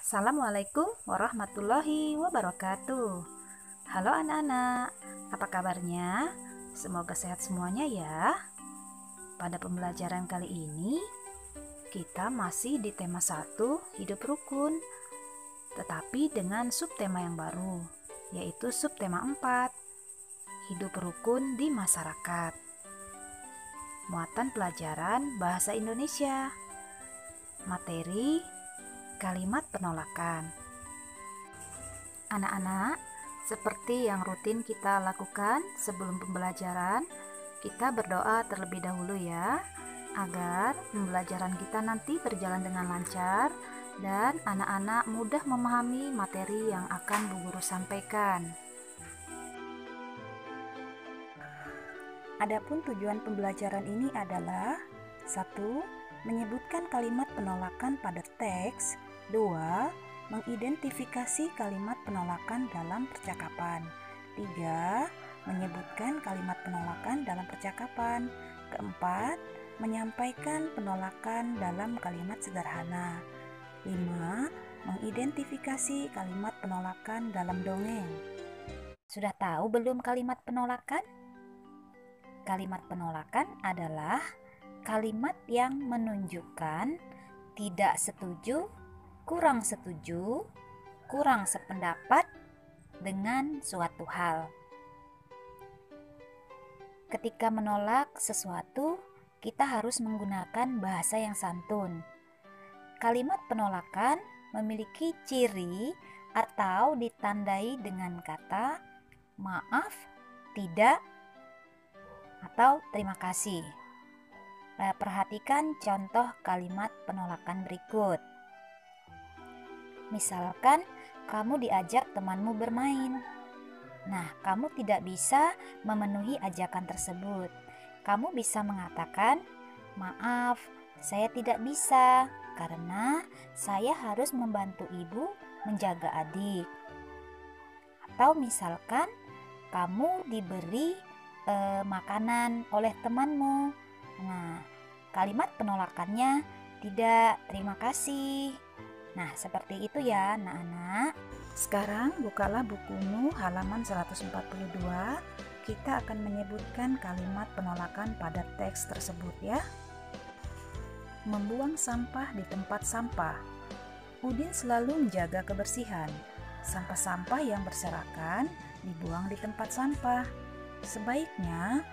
Assalamualaikum warahmatullahi wabarakatuh. Halo anak-anak, apa kabarnya? Semoga sehat semuanya ya. Pada pembelajaran kali ini, kita masih di tema 1, hidup rukun, tetapi dengan subtema yang baru, yaitu subtema 4, hidup rukun di masyarakat. Muatan pelajaran Bahasa Indonesia. Materi kalimat penolakan. Anak-anak, seperti yang rutin kita lakukan sebelum pembelajaran, kita berdoa terlebih dahulu ya, agar pembelajaran kita nanti berjalan dengan lancar dan anak-anak mudah memahami materi yang akan Bu Guru sampaikan. Adapun tujuan pembelajaran ini adalah 1. Menyebutkan kalimat penolakan pada teks. 2. Mengidentifikasi kalimat penolakan dalam percakapan. 3. Menyebutkan kalimat penolakan dalam percakapan. 4. Menyampaikan penolakan dalam kalimat sederhana. 5. Mengidentifikasi kalimat penolakan dalam dongeng. Sudah tahu belum kalimat penolakan? Kalimat penolakan adalah kalimat yang menunjukkan tidak setuju, kurang setuju, kurang sependapat dengan suatu hal. Ketika menolak sesuatu, kita harus menggunakan bahasa yang santun. Kalimat penolakan memiliki ciri atau ditandai dengan kata maaf, tidak, atau terima kasih. Perhatikan contoh kalimat penolakan berikut. Misalkan kamu diajak temanmu bermain. Nah, kamu tidak bisa memenuhi ajakan tersebut. Kamu bisa mengatakan, "Maaf, saya tidak bisa karena saya harus membantu ibu menjaga adik." Atau misalkan kamu diberi makanan oleh temanmu. Nah, kalimat penolakannya tidak, terima kasih. Nah, seperti itu ya anak-anak. Sekarang bukalah bukumu halaman 142. Kita akan menyebutkan kalimat penolakan pada teks tersebut ya. Membuang sampah di tempat sampah. Udin selalu menjaga kebersihan. Sampah-sampah yang berserakan dibuang di tempat sampah. Sebaiknya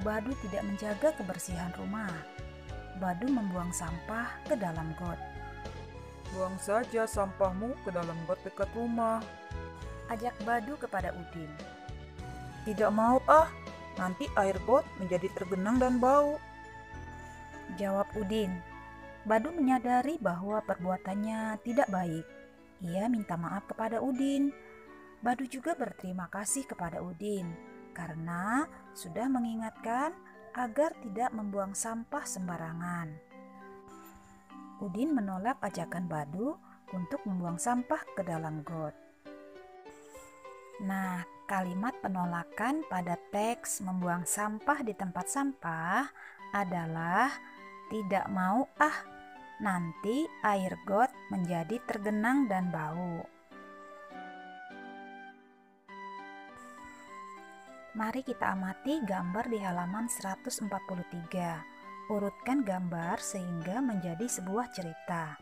Badu tidak menjaga kebersihan rumah. Badu membuang sampah ke dalam got. Buang saja sampahmu ke dalam got dekat rumah. Ajak Badu kepada Udin. Tidak mau nanti air got menjadi tergenang dan bau. Jawab Udin. Badu menyadari bahwa perbuatannya tidak baik. Ia minta maaf kepada Udin. Badu juga berterima kasih kepada Udin karena sudah mengingatkan agar tidak membuang sampah sembarangan. Udin menolak ajakan Badu untuk membuang sampah ke dalam got. Nah, kalimat penolakan pada teks membuang sampah di tempat sampah adalah tidak mau nanti air got menjadi tergenang dan bau. Mari kita amati gambar di halaman 143. Urutkan gambar sehingga menjadi sebuah cerita.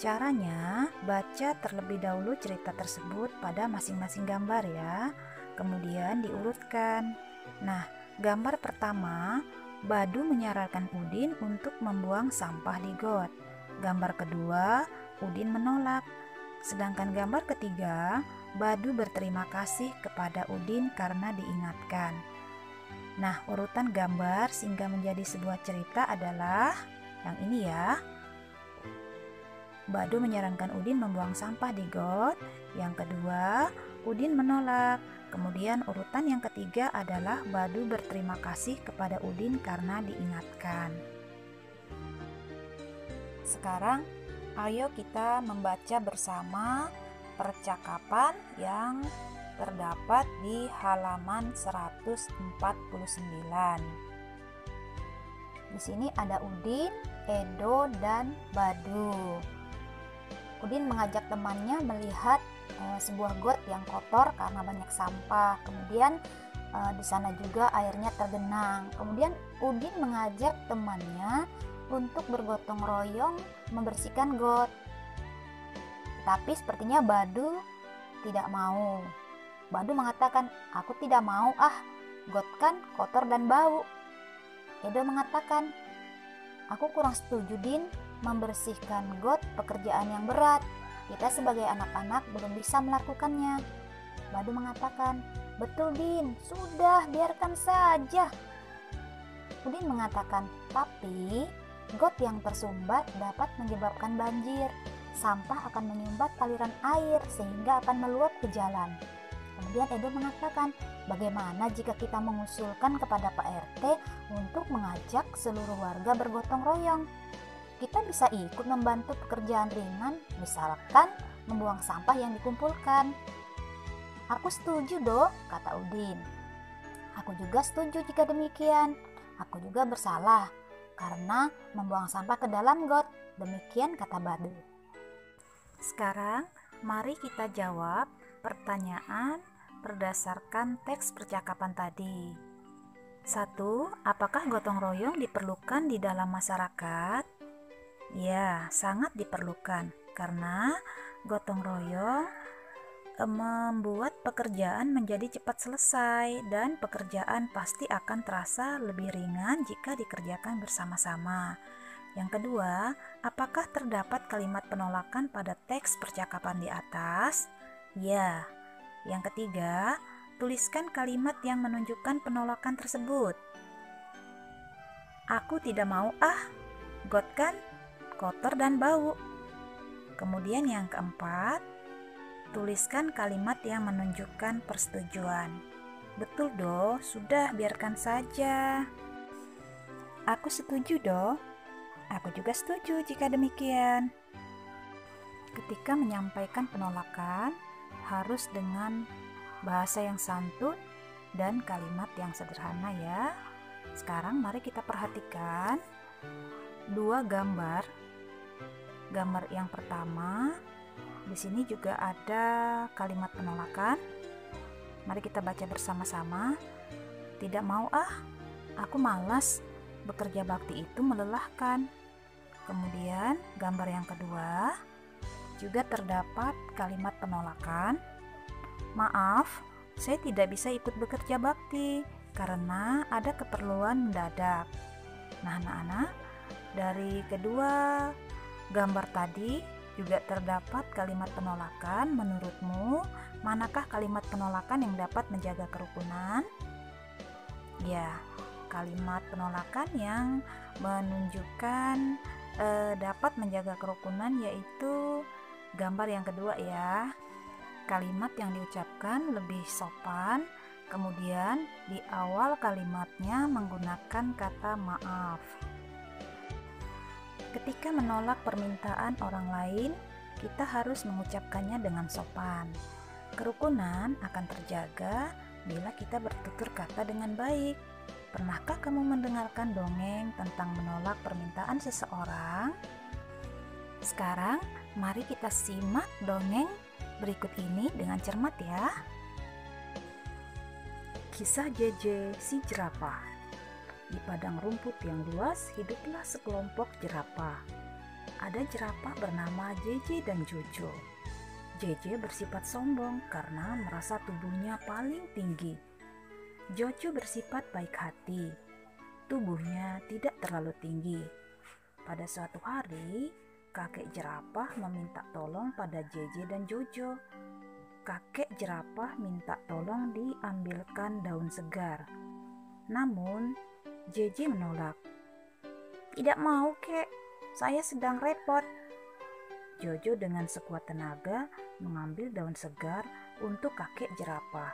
Caranya, baca terlebih dahulu cerita tersebut pada masing-masing gambar ya. Kemudian diurutkan. Nah, gambar pertama, Badu menyarankan Udin untuk membuang sampah di got. Gambar kedua, Udin menolak. Sedangkan gambar ketiga, Badu berterima kasih kepada Udin karena diingatkan. Nah, urutan gambar sehingga menjadi sebuah cerita adalah yang ini ya. Badu menyarankan Udin membuang sampah di got. Yang kedua, Udin menolak. Kemudian urutan yang ketiga adalah Badu berterima kasih kepada Udin karena diingatkan. Sekarang, ayo kita membaca bersama percakapan yang terdapat di halaman 149. Di sini ada Udin, Edo, dan Badu. Udin mengajak temannya melihat sebuah got yang kotor karena banyak sampah. Kemudian di sana juga airnya tergenang. Kemudian Udin mengajak temannya untuk bergotong royong membersihkan got. Tapi sepertinya Badu tidak mau. Badu mengatakan, "Aku tidak mau got kan kotor dan bau." Edo mengatakan, "Aku kurang setuju, Din. Membersihkan got pekerjaan yang berat. Kita sebagai anak-anak belum bisa melakukannya." Badu mengatakan, "Betul, Din. Sudah, biarkan saja." Udin mengatakan, "Tapi got yang tersumbat dapat menyebabkan banjir. Sampah akan menyumbat aliran air sehingga akan meluap ke jalan." Kemudian Edo mengatakan, "Bagaimana jika kita mengusulkan kepada Pak RT untuk mengajak seluruh warga bergotong royong? Kita bisa ikut membantu pekerjaan ringan, misalkan membuang sampah yang dikumpulkan." "Aku setuju, Dok," kata Udin. "Aku juga setuju jika demikian. Aku juga bersalah karena membuang sampah ke dalam got." Demikian kata Badu. Sekarang mari kita jawab pertanyaan berdasarkan teks percakapan tadi. 1. Apakah gotong royong diperlukan di dalam masyarakat? Ya, sangat diperlukan karena gotong royong membuat pekerjaan menjadi cepat selesai dan pekerjaan pasti akan terasa lebih ringan jika dikerjakan bersama-sama. Yang kedua, apakah terdapat kalimat penolakan pada teks percakapan di atas? Ya. Yang ketiga, tuliskan kalimat yang menunjukkan penolakan tersebut. "Aku tidak mau got kan kotor dan bau." Kemudian yang keempat, tuliskan kalimat yang menunjukkan persetujuan. "Betul, Do. Sudah, biarkan saja." "Aku setuju, Do." "Aku juga setuju jika demikian." Ketika menyampaikan penolakan, harus dengan bahasa yang santun dan kalimat yang sederhana ya. Sekarang mari kita perhatikan dua gambar. Gambar yang pertama, di sini juga ada kalimat penolakan. Mari kita baca bersama-sama. "Tidak mau aku malas. Bekerja bakti itu melelahkan." Kemudian gambar yang kedua juga terdapat kalimat penolakan. "Maaf, saya tidak bisa ikut bekerja bakti karena ada keperluan mendadak." Nah, anak-anak, dari kedua gambar tadi juga terdapat kalimat penolakan. Menurutmu, manakah kalimat penolakan yang dapat menjaga kerukunan? Ya, kalimat penolakan yang menunjukkan dapat menjaga kerukunan yaitu gambar yang kedua ya. Kalimat yang diucapkan lebih sopan, kemudian di awal kalimatnya menggunakan kata maaf. Ketika menolak permintaan orang lain, kita harus mengucapkannya dengan sopan. Kerukunan akan terjaga bila kita bertutur kata dengan baik. Pernahkah kamu mendengarkan dongeng tentang menolak permintaan seseorang? Sekarang, mari kita simak dongeng berikut ini dengan cermat ya. Kisah JJ si jerapah. Di padang rumput yang luas hiduplah sekelompok jerapah. Ada jerapah bernama JJ dan Jojo. JJ bersifat sombong karena merasa tubuhnya paling tinggi. Jojo bersifat baik hati. Tubuhnya tidak terlalu tinggi. Pada suatu hari, kakek jerapah meminta tolong pada JJ dan Jojo. Kakek jerapah minta tolong diambilkan daun segar. Namun, JJ menolak. "Tidak mau, Kek. Saya sedang repot." Jojo dengan sekuat tenaga mengambil daun segar untuk kakek jerapah.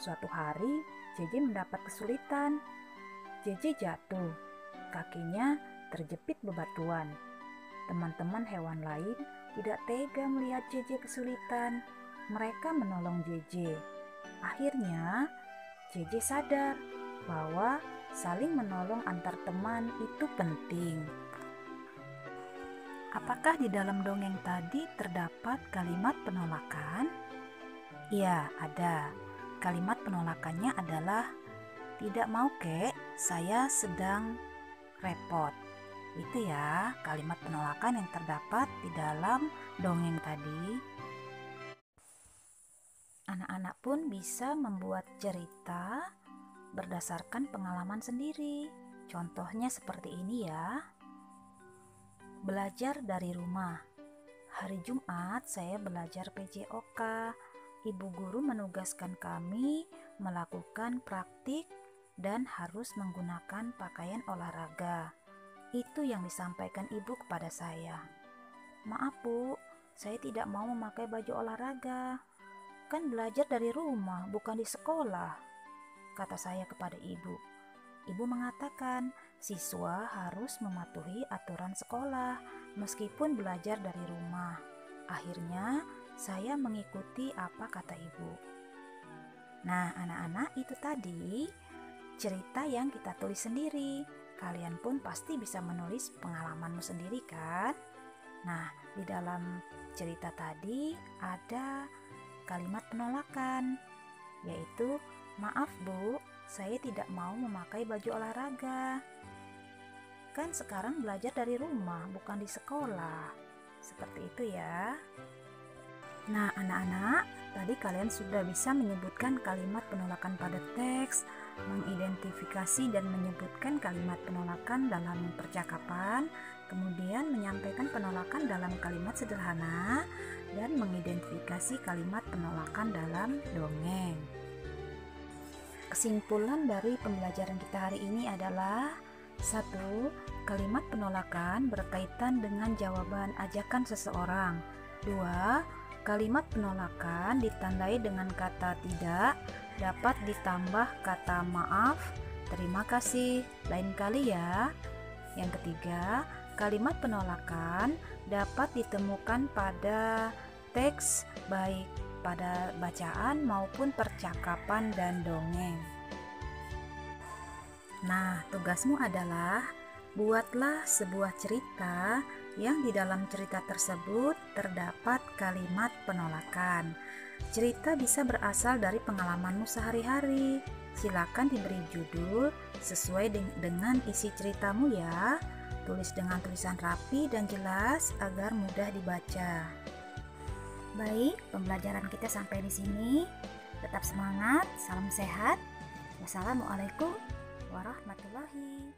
Suatu hari, JJ mendapat kesulitan. JJ jatuh. Kakinya terjepit bebatuan. Teman-teman hewan lain tidak tega melihat JJ kesulitan. Mereka menolong JJ. Akhirnya, JJ sadar bahwa saling menolong antar teman itu penting. Apakah di dalam dongeng tadi terdapat kalimat penolakan? Iya, ada. Kalimat penolakannya adalah, "Tidak mau, Kek, saya sedang repot." Itu ya, kalimat penolakan yang terdapat di dalam dongeng tadi. Anak-anak pun bisa membuat cerita berdasarkan pengalaman sendiri. Contohnya seperti ini ya. Belajar dari rumah. Hari Jumat saya belajar PJOK. Ibu guru menugaskan kami melakukan praktik dan harus menggunakan pakaian olahraga. Itu yang disampaikan ibu kepada saya. "Maaf Bu, saya tidak mau memakai baju olahraga. Kan belajar dari rumah, bukan di sekolah," kata saya kepada ibu. Ibu mengatakan, siswa harus mematuhi aturan sekolah meskipun belajar dari rumah. Akhirnya, saya mengikuti apa kata ibu. Nah, anak-anak, itu tadi cerita yang kita tulis sendiri. Kalian pun pasti bisa menulis pengalamanmu sendiri kan? Nah, di dalam cerita tadi ada kalimat penolakan, yaitu, "Maaf Bu, saya tidak mau memakai baju olahraga. Kan sekarang belajar dari rumah, bukan di sekolah." Seperti itu ya. Nah, anak-anak, tadi kalian sudah bisa menyebutkan kalimat penolakan pada teks, mengidentifikasi dan menyebutkan kalimat penolakan dalam percakapan, kemudian menyampaikan penolakan dalam kalimat sederhana, dan mengidentifikasi kalimat penolakan dalam dongeng. Kesimpulan dari pembelajaran kita hari ini adalah: 1. Kalimat penolakan berkaitan dengan jawaban ajakan seseorang. 2. Kalimat penolakan ditandai dengan kata tidak, dapat ditambah kata maaf, terima kasih, lain kali ya. Yang ketiga, kalimat penolakan dapat ditemukan pada teks, baik pada bacaan maupun percakapan dan dongeng. Nah, tugasmu adalah buatlah sebuah cerita yang di dalam cerita tersebut terdapat kalimat penolakan. Cerita bisa berasal dari pengalamanmu sehari-hari. Silakan diberi judul sesuai dengan isi ceritamu ya. Tulis dengan tulisan rapi dan jelas agar mudah dibaca. Baik, pembelajaran kita sampai di sini. Tetap semangat, salam sehat. Wassalamualaikum warahmatullahi